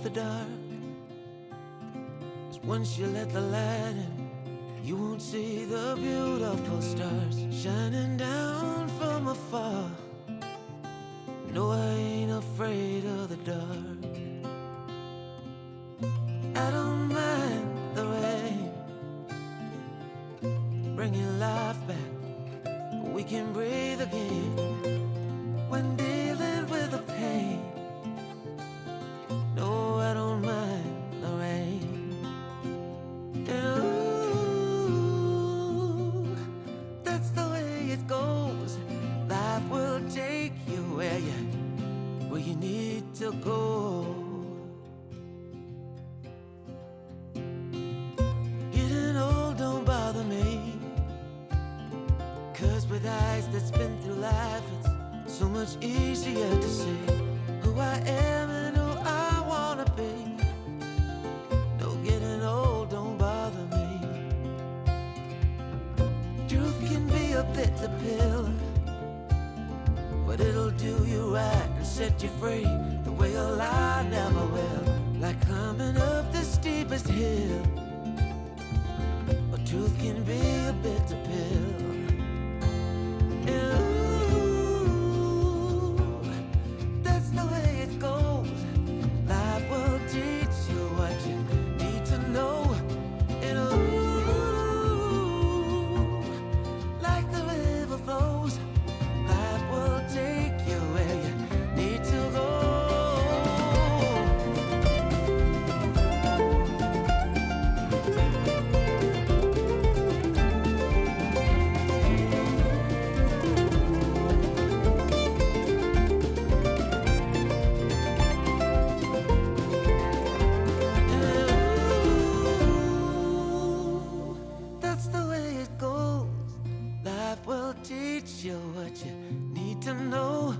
the dark. 'Cause once you let the light in, you won't see the beautiful stars shining down from afar. No, I ain't afraid of the dark. I don't mind the rain, bringing life back. We can breathe again when dealing with the pain. No, I don't mind the rain. And ooh, that's the way it goes. Life will take you where you need to go. Getting old don't bother me, 'cause with eyes that's been through life, it's so much easier to see who I am and who I wanna be. No, getting old don't bother me. Truth can be a bitter pill, but it'll do you right and set you free the way a lie never will. Like climbing up the steepest hill, but truth can be a bitter pill. And ooh, that's the way it goes. Life will teach you what you need to know. And ooh, like the river flows, life will take you where you need to go. That's the way it goes. Life will teach you what you need to know.